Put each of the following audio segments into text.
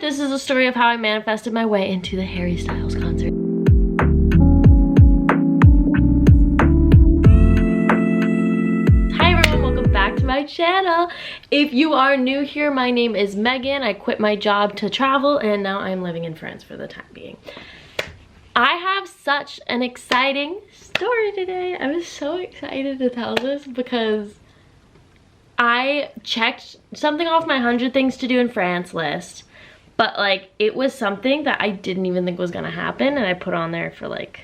This is a story of how I manifested my way into the Harry Styles concert. Hi everyone, welcome back to my channel. If you are new here, my name is Megan. I quit my job to travel and now I'm living in France for the time being. I have such an exciting story today. I was so excited to tell this because I checked something off my 100 things to do in France list. But like, it was something that I didn't even think was gonna happen and I put on there for like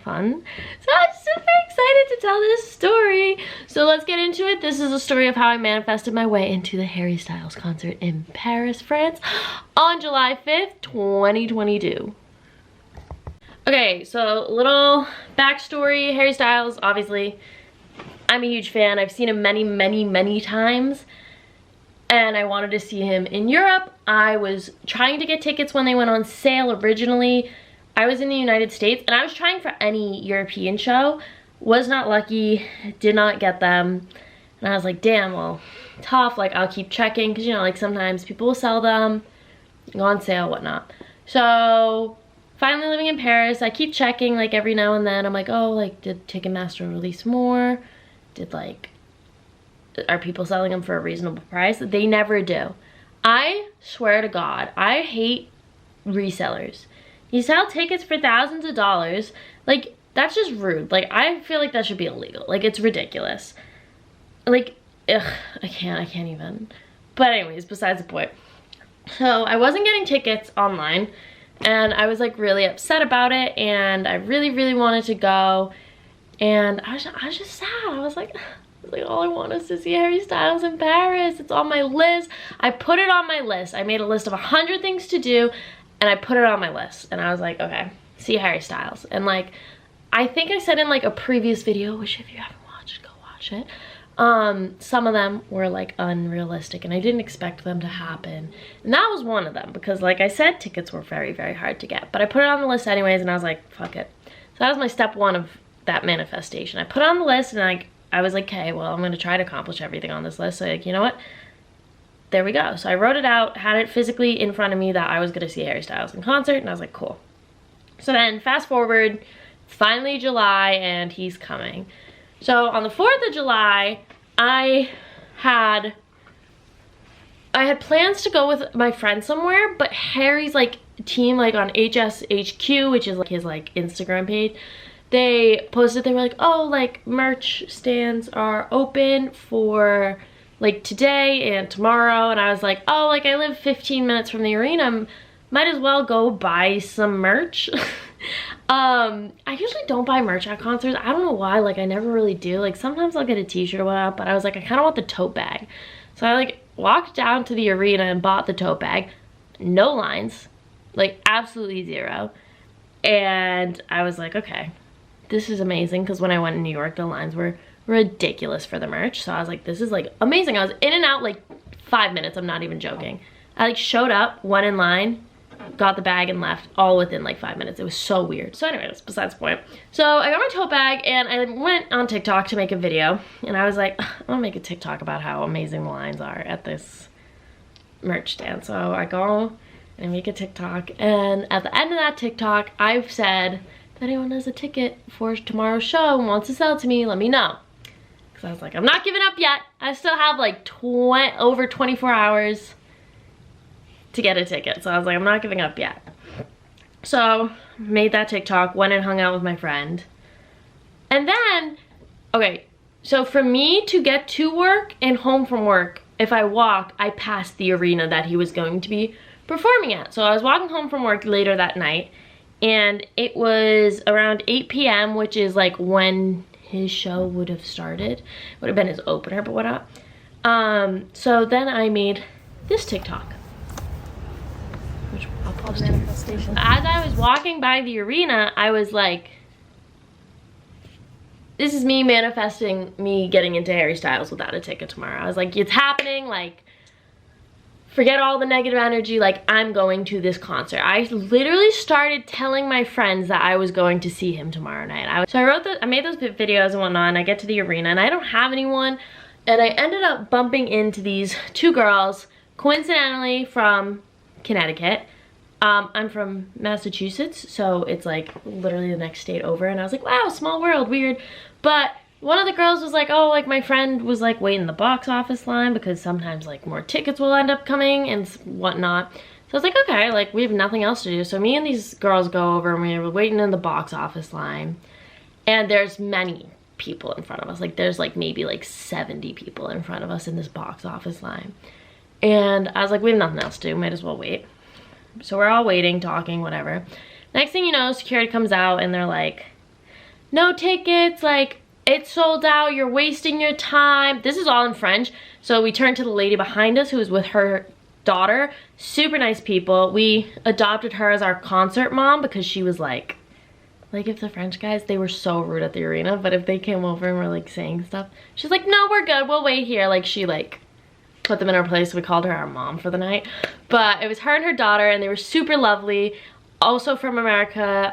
fun. So I'm super excited to tell this story. So let's get into it. This is a story of how I manifested my way into the Harry Styles concert in Paris, France on July 5th, 2022. Okay, so little backstory. Harry Styles, obviously, I'm a huge fan. I've seen him many, many, many times. And I wanted to see him in Europe. I was trying to get tickets when they went on sale originally. I was in the United States and I was trying for any European show. Was not lucky, did not get them. And I was like, damn, well, tough, like I'll keep checking. Cause you know, like sometimes people will sell them, go on sale, whatnot. So finally living in Paris, I keep checking like every now and then. I'm like, oh, like did Ticketmaster release more? Did like, are people selling them for a reasonable price? They never do. I swear to God, I hate resellers. You sell tickets for thousands of dollars. Like, that's just rude. Like, I feel like that should be illegal. Like, it's ridiculous. Like, ugh, I can't even. But anyways, besides the point. So, I wasn't getting tickets online. And I was, like, really upset about it. And I really, really wanted to go. And I was just sad. I was like, all I want is to see Harry Styles in Paris. It's on my list. I put it on my list. I made a list of 100 things to do and I put it on my list. And I was like, okay, see Harry Styles. And like, I think I said in like a previous video, which if you haven't watched, go watch it. Some of them were like unrealistic and I didn't expect them to happen. And that was one of them because like I said, tickets were very, very hard to get. But I put it on the list anyways and I was like, fuck it. So that was my step one of that manifestation. I put it on the list and I was like, okay, well, I'm going to try to accomplish everything on this list. So like, you know what? There we go. So I wrote it out, had it physically in front of me that I was going to see Harry Styles in concert. And I was like, cool. So then fast forward, finally July and he's coming. So on the 4th of July, I had plans to go with my friend somewhere, but Harry's like team, like on HSHQ, which is like his like Instagram page, they posted, they were like, oh, like merch stands are open for like today and tomorrow. And I was like, oh, like I live 15 minutes from the arena, might as well go buy some merch. I usually don't buy merch at concerts. I don't know why, like I never really do. Like sometimes I'll get a t-shirt or whatnot, but I was like, I kind of want the tote bag. So I like walked down to the arena and bought the tote bag. No lines, like absolutely zero. And I was like, okay, this is amazing, because when I went in New York, the lines were ridiculous for the merch. So I was like, this is like amazing. I was in and out like 5 minutes. I'm not even joking. I like showed up, went in line, got the bag and left all within like 5 minutes. It was so weird. So anyway, that's besides the point. So I got my tote bag and I went on TikTok to make a video. And I was like, I want to make a TikTok about how amazing the lines are at this merch stand. So I go and I make a TikTok. And at the end of that TikTok, I've said, if anyone has a ticket for tomorrow's show and wants to sell it to me, let me know. Because I was like, I'm not giving up yet. I still have like over 24 hours to get a ticket. So I was like, I'm not giving up yet. So made that TikTok, went and hung out with my friend. And then, okay, so for me to get to work and home from work, if I walk, I passed the arena that he was going to be performing at. So I was walking home from work later that night. And it was around 8 p.m., which is like when his show would have started. Would have been his opener, but whatnot. So then I made this TikTok, which I'll post manifestation. As I was walking by the arena, I was like, this is me manifesting me getting into Harry Styles without a ticket tomorrow. I was like, it's happening, like, forget all the negative energy, like I'm going to this concert. I literally started telling my friends that I was going to see him tomorrow night. So I made those videos and whatnot, and I get to the arena and I don't have anyone, and I ended up bumping into these two girls, coincidentally from Connecticut. I'm from Massachusetts, so it's like literally the next state over, and I was like, wow, small world, weird. But one of the girls was like, oh, like my friend was like waiting the box office line because sometimes like more tickets will end up coming and whatnot. So I was like, okay, like we have nothing else to do. So me and these girls go over and we were waiting in the box office line, and there's many people in front of us. Like there's like maybe like 70 people in front of us in this box office line. And I was like, we have nothing else to do, might as well wait. So we're all waiting, talking, whatever. Next thing you know, security comes out and they're like, no tickets, like it's sold out, you're wasting your time. This is all in French. So we turned to the lady behind us who was with her daughter. Super nice people. We adopted her as our concert mom because she was like if the French guys, they were so rude at the arena, but if they came over and were like saying stuff, she's like, no, we're good, we'll wait here. Like she like put them in her place. We called her our mom for the night. But it was her and her daughter, and they were super lovely. Also from America,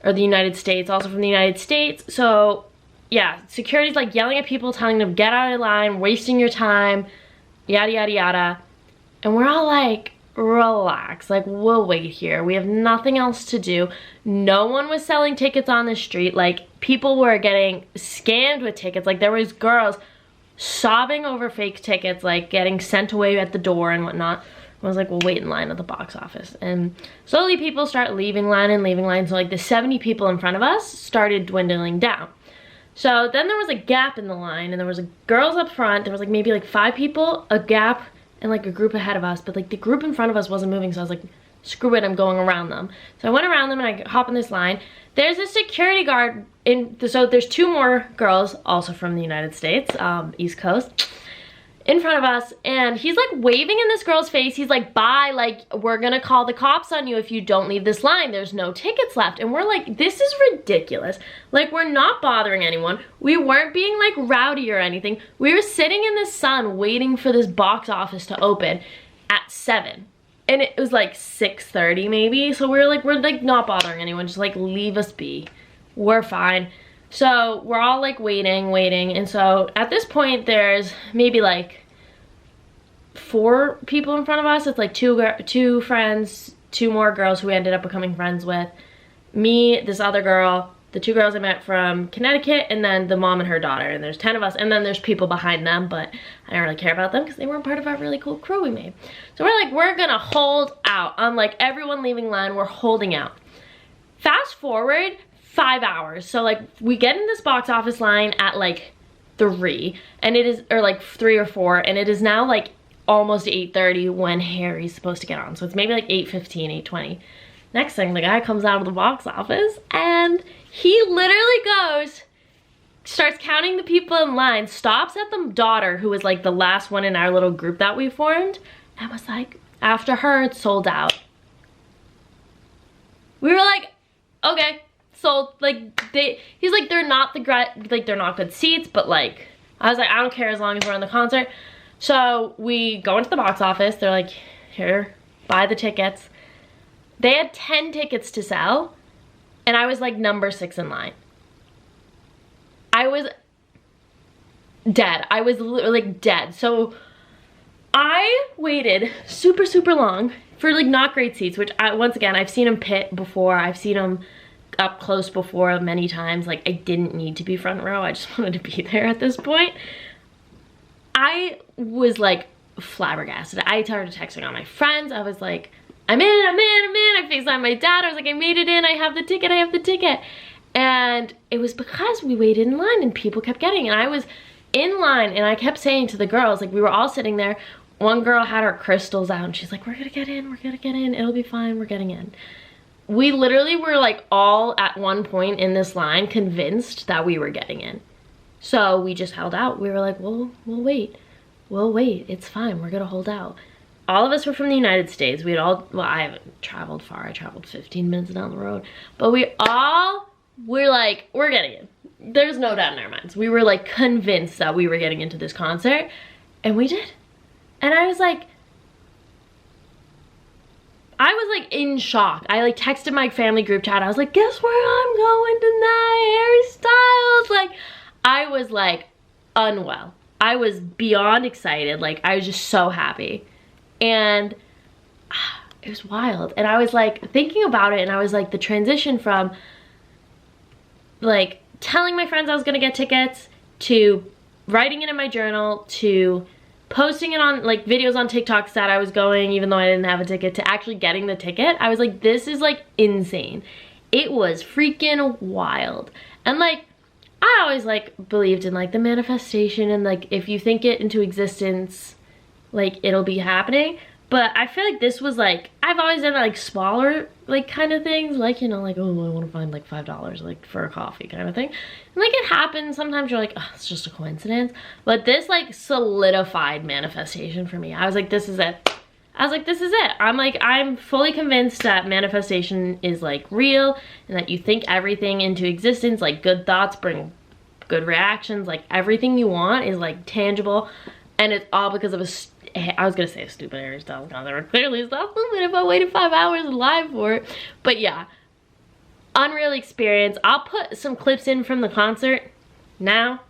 or the United States, also from the United States. So yeah, security's like yelling at people, telling them get out of line, wasting your time, yada yada yada. And we're all like, relax, like we'll wait here, we have nothing else to do. No one was selling tickets on the street. Like people were getting scammed with tickets. Like there was girls sobbing over fake tickets, like getting sent away at the door and whatnot. I was like, we'll wait in line at the box office. And slowly people start leaving line and leaving line. So like the 70 people in front of us started dwindling down. So then there was a gap in the line, and there was girls up front. There was like maybe like 5 people, a gap, and like a group ahead of us. But like the group in front of us wasn't moving. So I was like, screw it, I'm going around them. So I went around them and I hop in this line. There's a security guard so there's 2 more girls also from the United States, East Coast, in front of us, and he's like waving in this girl's face. He's like, bye, like we're gonna call the cops on you if you don't leave this line. There's no tickets left. And we're like, this is ridiculous. Like we're not bothering anyone. We weren't being like rowdy or anything. We were sitting in the sun waiting for this box office to open at 7. And it was like 6:30 maybe. So we're like not bothering anyone. Just like leave us be. We're fine. So we're all like waiting. And so at this point there's maybe like 4 people in front of us. It's like 2 friends, 2 more girls who we ended up becoming friends with. Me, this other girl, the 2 girls I met from Connecticut, and then the mom and her daughter. And there's 10 of us, and then there's people behind them, but I don't really care about them because they weren't part of our really cool crew we made. So we're like, we're gonna hold out. Unlike everyone leaving line, we're holding out. Fast forward 5 hours. So like we get in this box office line at like 3, and it is, or like 3 or 4, and it is now like almost 8:30 when Harry's supposed to get on. So it's maybe like 8:15, 8:20. Next thing, the guy comes out of the box office and he literally goes, starts counting the people in line, stops at the daughter, who was like the last one in our little group that we formed, and was like, after her, it's sold out. We were like, okay, sold. Like he's like, they're not they're not good seats, but like, I was like, I don't care as long as we're in the concert. So we go into the box office. They're like, here, buy the tickets. They had 10 tickets to sell, and I was like number 6 in line. I was dead. I was literally like dead. So I waited super, super long for like not great seats, which once again, I've seen them pit before. I've seen them up close before many times. Like I didn't need to be front row. I just wanted to be there at this point. I was like flabbergasted. I started texting all my friends. I was like, I'm in. I FaceTimed my dad. I was like, I made it in. I have the ticket. And it was because we waited in line and people kept getting it. And I was in line and I kept saying to the girls, like we were all sitting there. One girl had her crystals out and she's like, we're gonna get in. It'll be fine. We're getting in. We literally were like all at one point in this line convinced that we were getting in. So we just held out. We were like, well, we'll wait. It's fine. We're gonna hold out. All of us were from the United States. We had all, well, I haven't traveled far. I traveled 15 minutes down the road. But we're like, we're getting in. There's no doubt in our minds. We were like convinced that we were getting into this concert. And we did. And I was like in shock. I like texted my family group chat. I was like, guess where I'm going tonight? Harry Styles. Like, I was like unwell. I was beyond excited. Like, I was just so happy. And it was wild. And I was like thinking about it, and I was like, the transition from like telling my friends I was gonna get tickets to writing it in my journal to posting it on like videos on TikTok that I was going even though I didn't have a ticket to actually getting the ticket. I was like, this is like insane. It was freaking wild. And like, I always like believed in like the manifestation and like if you think it into existence, like it'll be happening. But I feel like this was like, I've always done like smaller like kind of things, like, you know, like, oh, I want to find like $5 like for a coffee kind of thing. And like it happens, sometimes you're like, oh, it's just a coincidence. But this like solidified manifestation for me. I was like, this is it. I was like, this is it. I'm fully convinced that manifestation is like real and that you think everything into existence, like good thoughts bring good reactions, like everything you want is like tangible. And it's all because of I was gonna say a stupid Harry Styles concert. Clearly it's not stupid if I waited 5 hours live for it. But yeah, unreal experience. I'll put some clips in from the concert now.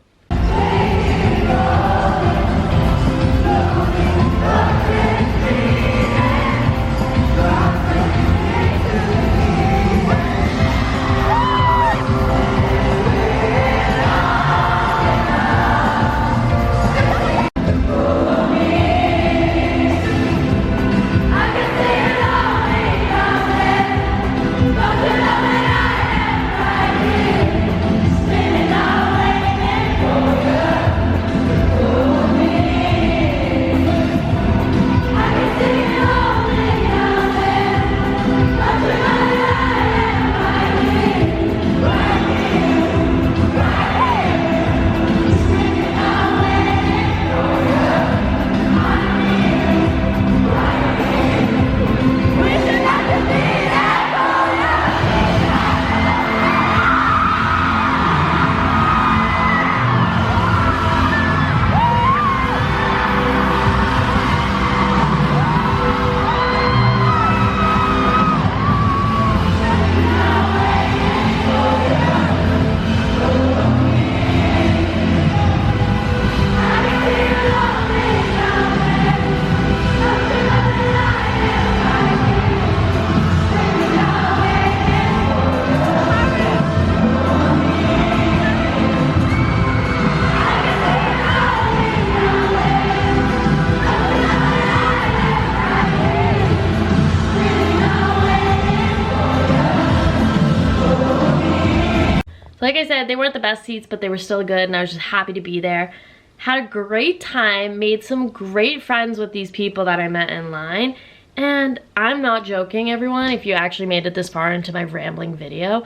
Like I said, they weren't the best seats, but they were still good, and I was just happy to be there. Had a great time, made some great friends with these people that I met in line, and I'm not joking, everyone. If you actually made it this far into my rambling video,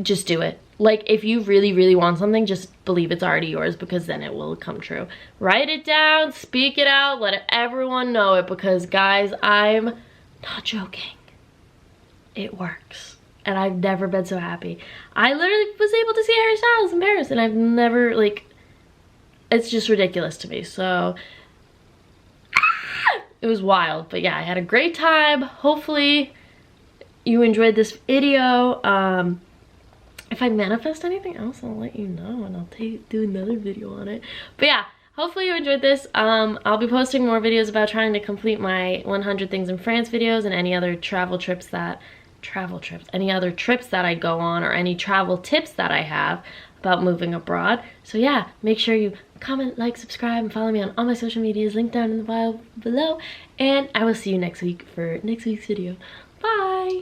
just do it. Like, if you really, really want something, just believe it's already yours, because then it will come true. Write it down, speak it out, let everyone know it, because guys, I'm not joking. It works. And I've never been so happy. I literally was able to see Harry Styles in Paris, and I've never, like, it's just ridiculous to me. So it was wild. But yeah, I had a great time. Hopefully you enjoyed this video. If I manifest anything else, I'll let you know, and I'll do another video on it. But yeah, hopefully you enjoyed this. I'll be posting more videos about trying to complete my 100 things in France videos and any other any other trips that I go on, or any travel tips that I have about moving abroad. So yeah, make sure you comment, like, subscribe, and follow me on all my social medias, linked down in the bio below. And I will see you next week for next week's video. Bye!